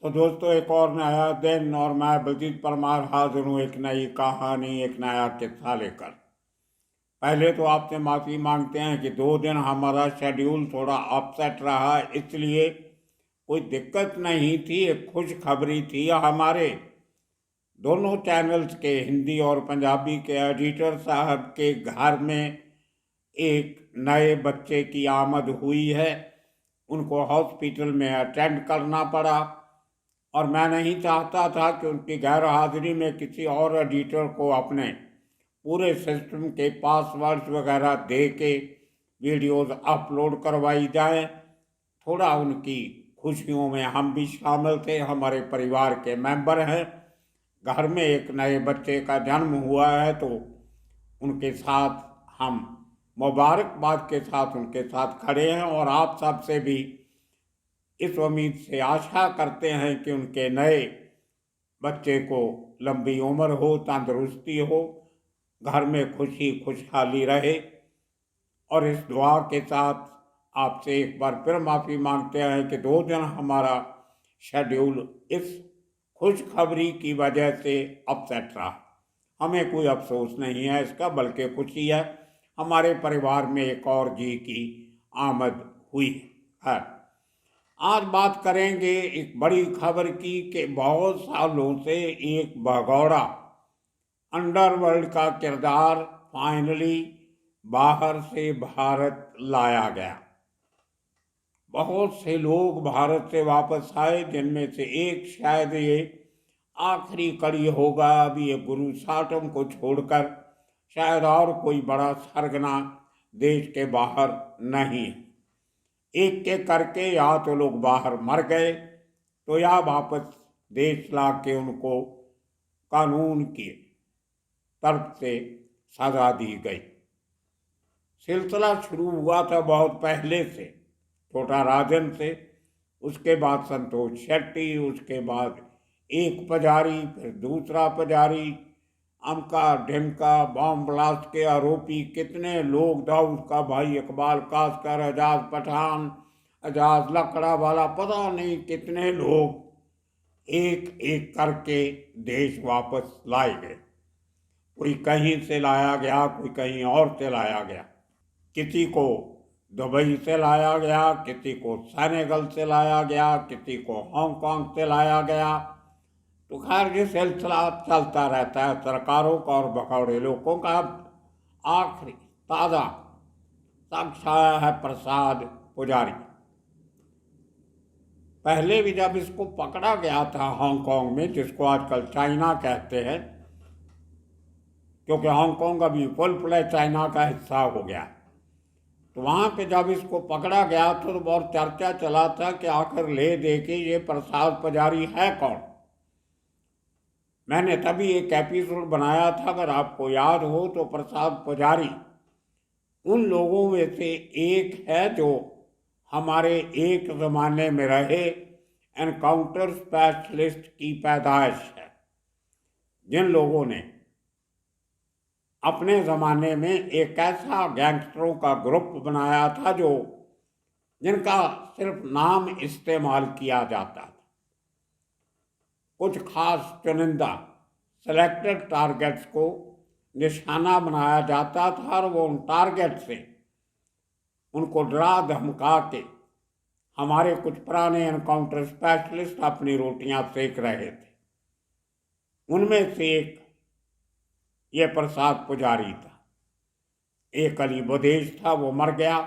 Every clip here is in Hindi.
तो दोस्तों, एक और नया दिन और मैं बलजीत परमार हाजिर हूँ एक नई कहानी, एक नया किस्सा लेकर। पहले तो आपसे माफ़ी मांगते हैं कि 2 दिन हमारा शेड्यूल थोड़ा अपसेट रहा, इसलिए कोई दिक्कत नहीं थी। एक खुशखबरी थी। हमारे दोनों चैनल्स के, हिंदी और पंजाबी के एडिटर साहब के घर में एक नए बच्चे की आमद हुई है। उनको हॉस्पिटल में अटेंड करना पड़ा और मैं नहीं चाहता था कि उनकी गैर हाजिरी में किसी और एडिटर को अपने पूरे सिस्टम के पासवर्ड्स वगैरह दे के वीडियोस अपलोड करवाई जाए। थोड़ा उनकी खुशियों में हम भी शामिल थे, हमारे परिवार के मेंबर हैं। घर में एक नए बच्चे का जन्म हुआ है तो उनके साथ हम मुबारकबाद के साथ उनके साथ खड़े हैं और आप सबसे भी इस उम्मीद से आशा करते हैं कि उनके नए बच्चे को लंबी उम्र हो, तंदुरुस्ती हो, घर में खुशी खुशहाली रहे। और इस दुआ के साथ आपसे एक बार फिर माफ़ी मांगते हैं कि 2 दिन हमारा शेड्यूल इस खुशखबरी की वजह से अपसेट रहा। हमें कोई अफसोस नहीं है इसका, बल्कि खुशी है। हमारे परिवार में एक और जी की आमद हुई है। आज बात करेंगे एक बड़ी खबर की कि बहुत सालों से एक भगौड़ा अंडरवर्ल्ड का किरदार फाइनली बाहर से भारत लाया गया। बहुत से लोग भारत से वापस आए, जिनमें से एक शायद ये आखिरी कड़ी होगा। अभी ये गुरुसाटम को छोड़कर शायद और कोई बड़ा सरगना देश के बाहर नहीं है। एक एक करके या तो लोग बाहर मर गए तो या वापस देश ला के उनको कानून की तरफ से सजा दी गई। सिलसिला शुरू हुआ था बहुत पहले से, छोटा राजन से, उसके बाद संतोष शेट्टी, उसके बाद एक पुजारी, फिर दूसरा पुजारी, अमका ढिमका, बॉम्ब ब्लास्ट के आरोपी कितने लोग, दाऊद का भाई इकबाल कासकर, एजाज पठान, एजाज लकड़ा वाला, पता नहीं कितने लोग एक एक करके देश वापस लाए गए। कोई कहीं से लाया गया, कोई कहीं और से लाया गया। किसी को दुबई से लाया गया, किसी को सेनेगल से लाया गया, किसी को हांगकांग से लाया गया। तो खैर ये सिलसिला चलता रहता है सरकारों का और भगौड़े लोगों का। अब आखिरी ताज़ा शख्स आया है प्रसाद पुजारी। पहले भी जब इसको पकड़ा गया था हांगकांग में, जिसको आजकल चाइना कहते हैं, क्योंकि हांगकांग अभी फुल प्ले चाइना का हिस्सा हो गया, तो वहाँ पे जब इसको पकड़ा गया था तो बहुत चर्चा चला था कि आखिर ले दे के ये प्रसाद पुजारी है कौन। मैंने तभी एक एपिसोड बनाया था, अगर आपको याद हो तो। प्रसाद पुजारी उन लोगों में से एक है जो हमारे एक ज़माने में रहे एनकाउंटर स्पेशलिस्ट की पैदाइश है, जिन लोगों ने अपने ज़माने में एक ऐसा गैंगस्टरों का ग्रुप बनाया था जो जिनका सिर्फ नाम इस्तेमाल किया जाता था। कुछ खास चुनिंदा सेलेक्टेड टारगेट्स को निशाना बनाया जाता था और वो उन टारगेट से उनको डरा धमका के हमारे कुछ पुराने एनकाउंटर स्पेशलिस्ट अपनी रोटियां सेक रहे थे। उनमें से एक ये प्रसाद पुजारी था। एक अली बुदेश था, वो मर गया।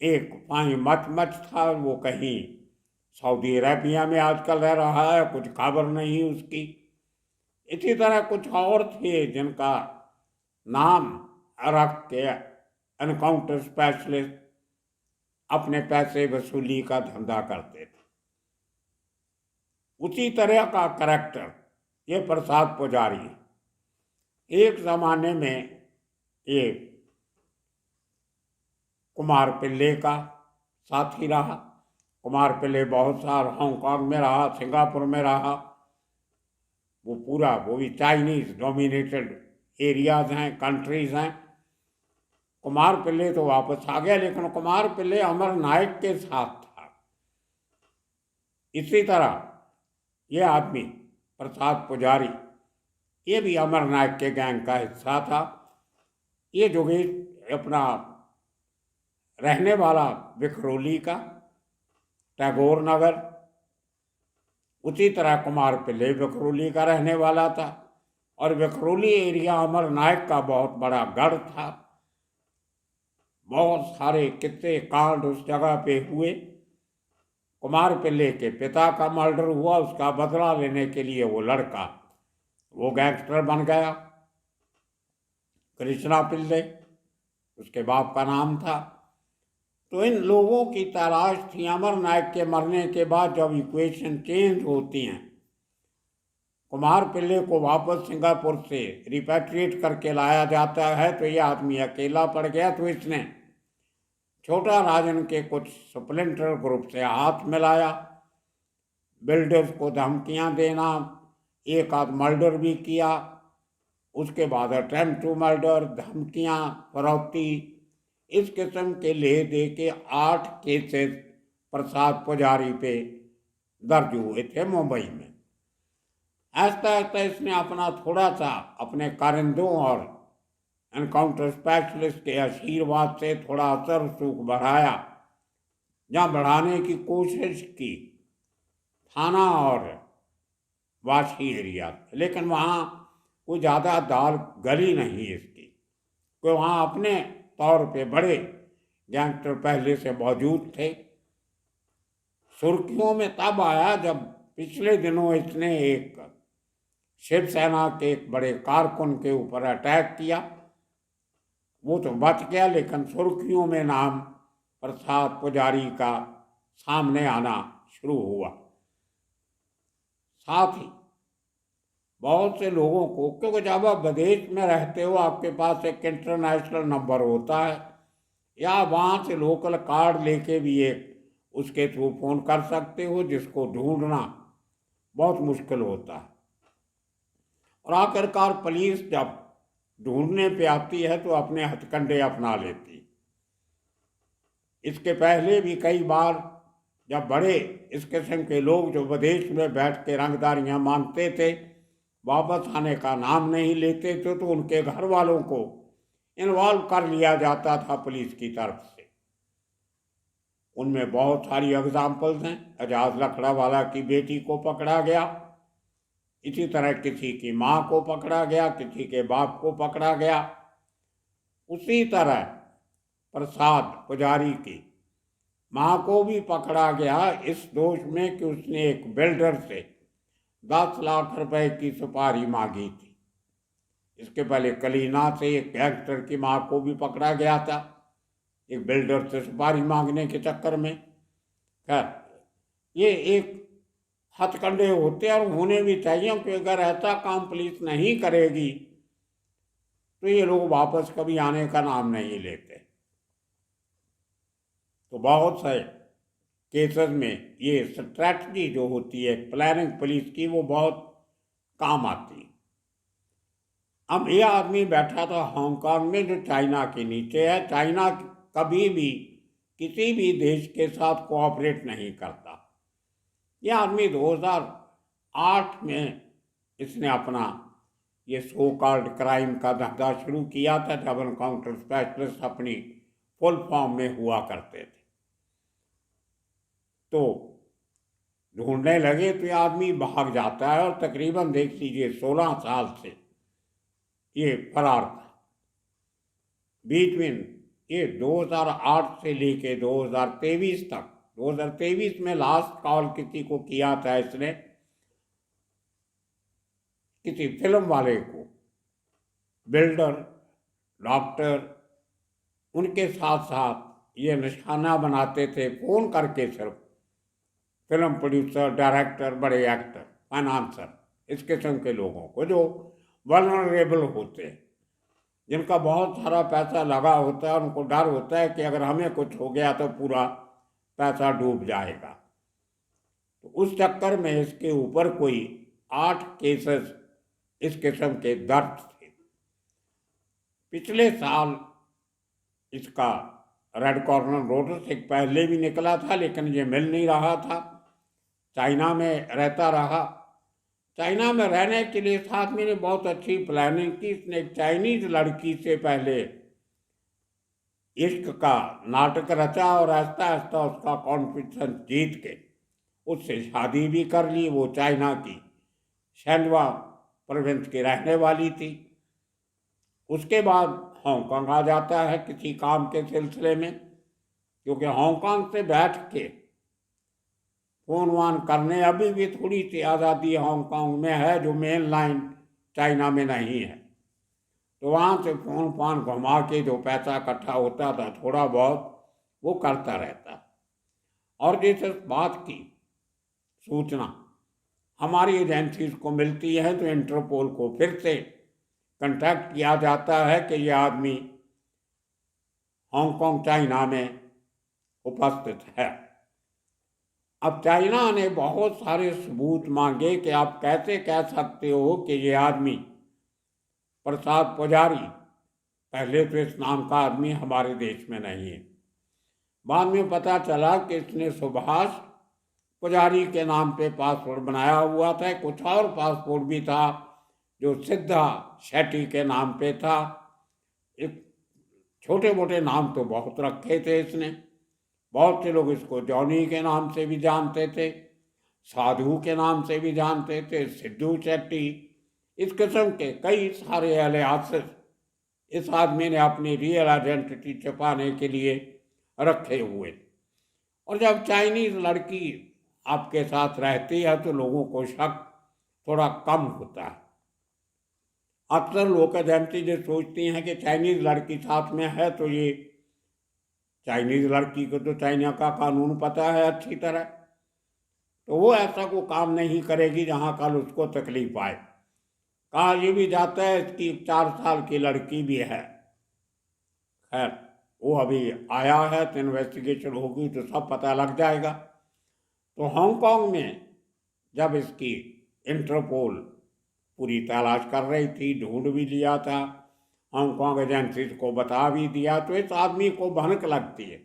एक फाही मच था, वो कहीं सऊदी अरेबिया में आजकल रह रहा है, कुछ खबर नहीं उसकी। इसी तरह कुछ और थे जिनका नाम रख के एनकाउंटर स्पेशलिस्ट अपने पैसे वसूली का धंधा करते थे। उसी तरह का करैक्टर ये प्रसाद पुजारी है। एक ज़माने में ये कुमार पिल्ले का साथी रहा। कुमार पिल्ले बहुत साल हांगकांग में रहा, सिंगापुर में रहा। वो भी चाइनीज़ डोमिनेटेड एरियाज हैं, कंट्रीज़ हैं। कुमार पिल्ले तो वापस आ गया, लेकिन कुमार पिल्ले अमर नायक के साथ था। इसी तरह ये आदमी प्रसाद पुजारी, ये भी अमर नायक के गैंग का हिस्सा था। ये जोगेश अपना रहने वाला विखरोली का, टैगोर नगर, उसी तरह कुमार पिल्ले विखरोली का रहने वाला था। और विखरोली एरिया अमर नायक का बहुत बड़ा गढ़ था। बहुत सारे किस्से कांड उस जगह पे हुए। कुमार पिल्ले के पिता का मर्डर हुआ, उसका बदला लेने के लिए वो लड़का वो गैंगस्टर बन गया, कृष्णा पिल्ले उसके बाप का नाम था। तो इन लोगों की तलाश थी। अमर नायक के मरने के बाद जब इक्वेशन चेंज होती हैं, कुमार पिल्ले को वापस सिंगापुर से रिपैट्रिएट करके लाया जाता है, तो यह आदमी अकेला पड़ गया। तो इसने छोटा राजन के कुछ स्प्लिंटर ग्रुप से हाथ मिलाया, बिल्डर्स को धमकियां देना, एक आध मर्डर भी किया। उसके बाद अटेम्प्ट टू मर्डर, धमकियां, फरौती, इस किस्म के ले दे के 8 केसेस प्रसाद पुजारी पे दर्ज हुए थे मुंबई में। ऐसा ऐसा इसने अपना थोड़ा सा अपने कारिंदों और एनकाउंटर स्पेशलिस्ट के आशीर्वाद से थोड़ा असर सूख बढ़ाया। जहाँ बढ़ाने की कोशिश की थाना और वाशी एरिया, लेकिन वहाँ कोई ज़्यादा दाल गली नहीं इसकी, कोई वहाँ अपने तौर पे बड़े गैंगस्टर पहले से मौजूद थे। सुर्खियों में तब आया जब पिछले दिनों इसने एक शिवसेना के एक बड़े कारकुन के ऊपर अटैक किया। वो तो बच गया, लेकिन सुर्खियों में नाम प्रसाद पुजारी का सामने आना शुरू हुआ। साथ ही बहुत से लोगों को, क्योंकि जब आप विदेश में रहते हो आपके पास एक इंटरनेशनल नंबर होता है, या वहाँ से लोकल कार्ड लेके भी एक उसके थ्रू फ़ोन कर सकते हो, जिसको ढूंढना बहुत मुश्किल होता है। और आखिरकार पुलिस जब ढूंढने पे आती है तो अपने हथकंडे अपना लेती। इसके पहले भी कई बार जब बड़े इस किस्म के लोग जो विदेश में बैठ के रंगदारियां मांगते थे, वापस आने का नाम नहीं लेते थे, तो उनके घर वालों को इन्वॉल्व कर लिया जाता था पुलिस की तरफ से। उनमें बहुत सारी एग्जाम्पल्स हैं। एजाज लखड़ावाला की बेटी को पकड़ा गया, इसी तरह किसी की माँ को पकड़ा गया, किसी के बाप को पकड़ा गया। उसी तरह प्रसाद पुजारी की माँ को भी पकड़ा गया इस दोष में कि उसने एक बिल्डर से 10 लाख रुपए की सुपारी मांगी थी। इसके पहले कलीना से एक गैंगस्टर की माँ को भी पकड़ा गया था, एक बिल्डर से सुपारी मांगने के चक्कर में। खैर, ये एक हथकंडे होते हैं और होने भी चाहिए, कि अगर ऐसा काम पुलिस नहीं करेगी तो ये लोग वापस कभी आने का नाम नहीं लेते। तो बहुत से केसेस में ये स्ट्रैटजी जो होती है प्लानिंग पुलिस की, वो बहुत काम आती है। अब ये आदमी बैठा था हांगकांग में, जो चाइना के नीचे है। चाइना कभी भी किसी भी देश के साथ कोऑपरेट नहीं करता। यह आदमी 2008 में इसने अपना ये सो कॉल्ड क्राइम का धंधा शुरू किया था, जब एनकाउंटर स्पेशलिस्ट अपनी फुल फॉर्म में हुआ करते थे। तो ढूंढने लगे तो ये आदमी भाग जाता है, और तकरीबन देख लीजिए 16 साल से ये फरार था। बीटवीन ये 2008 से लेके 2023 तक, 2023 में लास्ट कॉल किसी को किया था इसने, किसी फिल्म वाले को, बिल्डर, डॉक्टर, उनके साथ साथ ये निशाना बनाते थे फ़ोन करके। सिर्फ फिल्म प्रोड्यूसर, डायरेक्टर, बड़े एक्टर, फाइनेंसर, इस किस्म के लोगों को जो वल्नरेबल होते हैं, जिनका बहुत सारा पैसा लगा होता है, उनको डर होता है कि अगर हमें कुछ हो गया तो पूरा पैसा डूब जाएगा। तो उस चक्कर में इसके ऊपर कोई 8 केसेस इस किस्म के दर्ज थे। पिछले साल इसका रेड कॉर्नर नोटिस एक पहले भी निकला था, लेकिन ये मिल नहीं रहा था, चाइना में रहता रहा। चाइना में रहने के लिए इस आदमी ने बहुत अच्छी प्लानिंग की। इसने एक चाइनीज लड़की से पहले इश्क का नाटक रचा और आहिस्ता आहिस्ता उसका कॉन्फिडेंस जीत के उससे शादी भी कर ली। वो चाइना की शैनवा प्रोविंस की रहने वाली थी। उसके बाद हांगकांग आ जाता है किसी काम के सिलसिले में, क्योंकि हांगकांग से बैठ के फोन वान करने अभी भी थोड़ी सी आज़ादी हांगकांग में है जो मेन लाइन चाइना में नहीं है। तो वहाँ से फोन फान घुमा के जो पैसा इकट्ठा होता था थोड़ा बहुत वो करता रहता। और जिस बात की सूचना हमारी एजेंसीज को मिलती है तो इंटरपोल को फिर से कंटैक्ट किया जाता है कि यह आदमी हांगकांग चाइना में उपस्थित है। अब चाइना ने बहुत सारे सबूत मांगे कि आप कैसे कह सकते हो कि ये आदमी प्रसाद पुजारी, पहले तो इस नाम का आदमी हमारे देश में नहीं है। बाद में पता चला कि इसने सुभाष पुजारी के नाम पे पासपोर्ट बनाया हुआ था। कुछ और पासपोर्ट भी था जो सिद्धा शेट्टी के नाम पे था। एक छोटे मोटे नाम तो बहुत रखे थे इसने। बहुत से लोग इसको जॉनी के नाम से भी जानते थे, साधु के नाम से भी जानते थे, सिद्धू शेट्टी, इस किस्म के कई सारे एलियासेस इस आदमी ने अपनी रियल आइडेंटिटी छुपाने के लिए रखे हुए। और जब चाइनीज लड़की आपके साथ रहती है तो लोगों को शक थोड़ा कम होता है। अक्सर लोग एजेंसी जो सोचती हैं कि चाइनीज लड़की साथ में है तो ये चाइनीज लड़की को तो चाइना का कानून पता है अच्छी तरह, तो वो ऐसा कोई काम नहीं करेगी जहाँ कल उसको तकलीफ आए। कहा ये भी जाता है इसकी 4 साल की लड़की भी है। खैर वो अभी आया है तो इन्वेस्टिगेशन होगी तो सब पता लग जाएगा। तो हांगकांग में जब इसकी इंटरपोल पूरी तलाश कर रही थी, ढूंढ भी लिया था, हांगकांग एजेंसीज को बता भी दिया, तो इस आदमी को भनक लगती है।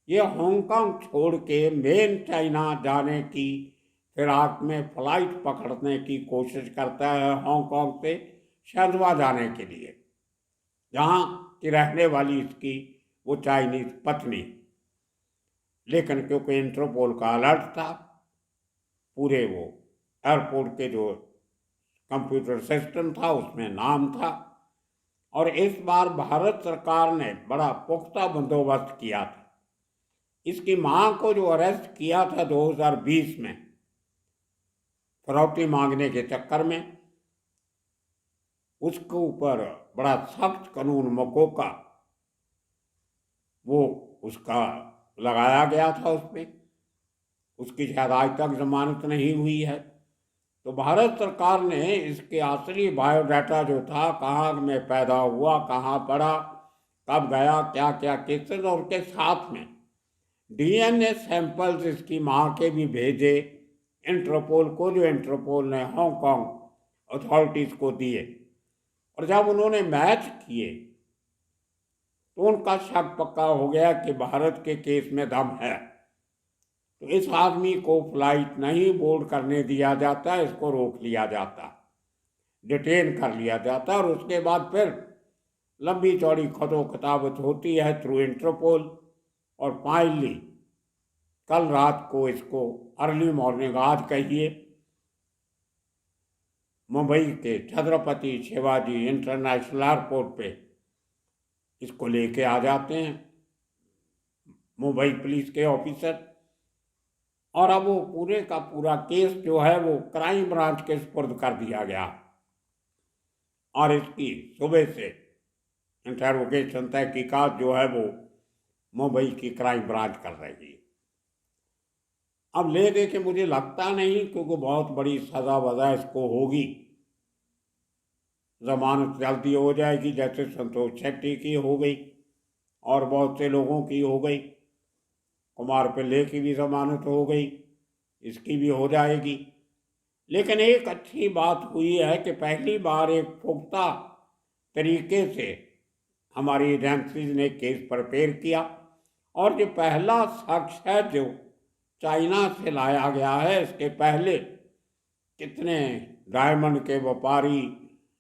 ये हांगकांग छोड़ के मेन चाइना जाने की फिराक में फ्लाइट पकड़ने की कोशिश करता है हांगकांग से शैनवा जाने के लिए, जहाँ की रहने वाली इसकी वो चाइनीज पत्नी। लेकिन क्योंकि इंटरपोल का अलर्ट था, पूरे वो एयरपोर्ट के जो कंप्यूटर सिस्टम था उसमें नाम था, और इस बार भारत सरकार ने बड़ा पुख्ता बंदोबस्त किया था। इसकी मां को जो अरेस्ट किया था 2020 में फिरौती मांगने के चक्कर में, उसके ऊपर बड़ा सख्त कानून मकोका वो उसका लगाया गया था। उसमें उसकी शायद आज तक जमानत नहीं हुई है। तो भारत सरकार ने इसके असली बायोडाटा जो था, कहाँ में पैदा हुआ, कहाँ पढ़ा, कब गया, क्या क्या केसेस, और उसके साथ में डीएनए सैंपल्स इसकी माँ के भी भेजे इंटरपोल को, जो इंटरपोल ने हांगकांग अथॉरिटीज़ को दिए। और जब उन्होंने मैच किए तो उनका शक पक्का हो गया कि भारत के केस में दम है। तो इस आदमी को फ्लाइट नहीं बोर्ड करने दिया जाता, इसको रोक लिया जाता, डिटेन कर लिया जाता, और उसके बाद फिर लंबी चौड़ी खतो खताबत होती है थ्रू इंटरपोल। और फाइनली कल रात को इसको अर्ली मॉर्निंग, आज कहिए, मुंबई के छत्रपति शिवाजी इंटरनेशनल एयरपोर्ट पे इसको लेके आ जाते हैं मुंबई पुलिस के ऑफिसर। और अब वो पूरे का पूरा केस जो है वो क्राइम ब्रांच के सुपुर्द कर दिया गया, और इसकी सुबह से इंटरोगेशन तहकीकात जो है वो मुंबई की क्राइम ब्रांच कर रही है। अब ले दे के मुझे लगता नहीं, क्योंकि बहुत बड़ी सजा वजा इसको होगी, जमानत जल्दी हो जाएगी, जैसे संतोष शेट्टी की हो गई और बहुत से लोगों की हो गई, कुमार पिल्ले की भी जमानत हो गई, इसकी भी हो जाएगी। लेकिन एक अच्छी बात हुई है कि पहली बार एक पुख्ता तरीके से हमारी एजेंसीज ने केस प्रिपेयर किया, और जो पहला शख्स है जो चाइना से लाया गया है, इसके पहले कितने डायमंड के व्यापारी,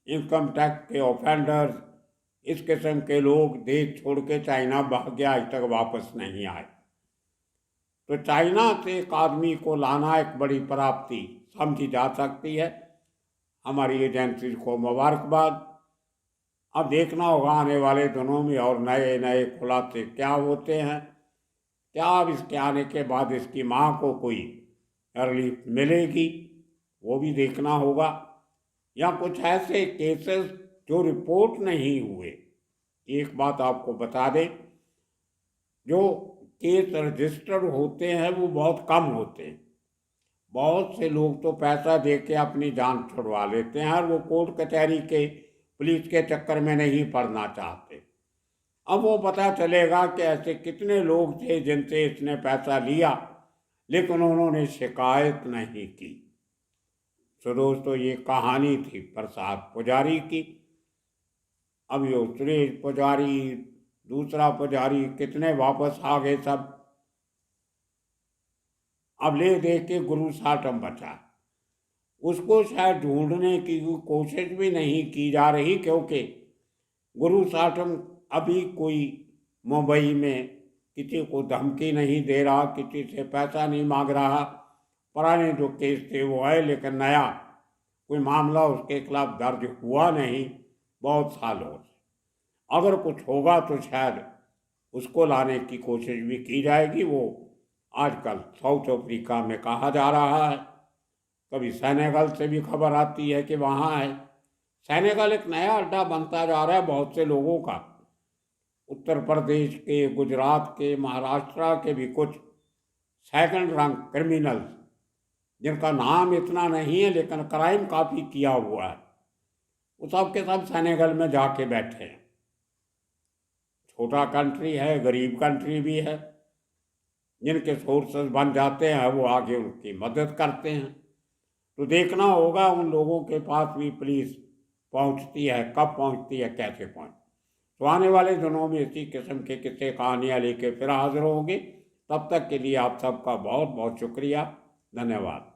इनकम टैक्स के ऑफेंडर्स, इस किस्म के लोग देश छोड़ के चाइना भाग गया, आज तक वापस नहीं आए। तो चाइना से एक आदमी को लाना एक बड़ी प्राप्ति समझी जा सकती है। हमारी एजेंसी को मुबारकबाद। अब देखना होगा आने वाले दिनों में और नए नए खुलासे क्या होते हैं, क्या अब इसके आने के बाद इसकी माँ को कोई रिलीफ मिलेगी, वो भी देखना होगा, या कुछ ऐसे केसेस जो रिपोर्ट नहीं हुए। एक बात आपको बता दें, जो केस रजिस्टर होते हैं वो बहुत कम होते हैं। बहुत से लोग तो पैसा दे के अपनी जान छुड़वा लेते हैं और वो कोर्ट कचहरी के पुलिस के चक्कर में नहीं पड़ना चाहते। अब वो पता चलेगा कि ऐसे कितने लोग थे जिनसे इसने पैसा लिया लेकिन उन्होंने शिकायत नहीं की। तो दोस्तों, ये कहानी थी प्रसाद पुजारी की। अब ये सुरेश पुजारी, दूसरा पुजारी, कितने वापस आ गए सब। अब ले दे के गुरु साटम बचा, उसको शायद ढूंढने की कोशिश भी नहीं की जा रही, क्योंकि गुरु साटम अभी कोई मुंबई में किसी को धमकी नहीं दे रहा, किसी से पैसा नहीं मांग रहा। पुराने जो केस थे वो है, लेकिन नया कोई मामला उसके खिलाफ दर्ज हुआ नहीं बहुत सालों से। अगर कुछ होगा तो शायद उसको लाने की कोशिश भी की जाएगी। वो आजकल साउथ अफ्रीका में कहा जा रहा है, कभी सेनेगल से भी खबर आती है कि वहाँ है। सेनेगल एक नया अड्डा बनता जा रहा है बहुत से लोगों का। उत्तर प्रदेश के, गुजरात के, महाराष्ट्र के भी कुछ सेकंड रैंक क्रिमिनल्स, जिनका नाम इतना नहीं है लेकिन क्राइम काफ़ी किया हुआ है, वो सब के सब सेनेगल में जाके बैठे हैं। छोटा कंट्री है, गरीब कंट्री भी है, जिनके सोर्सेस बन जाते हैं वो आगे उनकी मदद करते हैं। तो देखना होगा उन लोगों के पास भी पुलिस पहुंचती है, कब पहुंचती है, कैसे पहुंचती। तो आने वाले दिनों में इसी किस्म के किस्से कहानियाँ लेके फिर हाजिर होंगे। तब तक के लिए आप सबका बहुत बहुत शुक्रिया, धन्यवाद।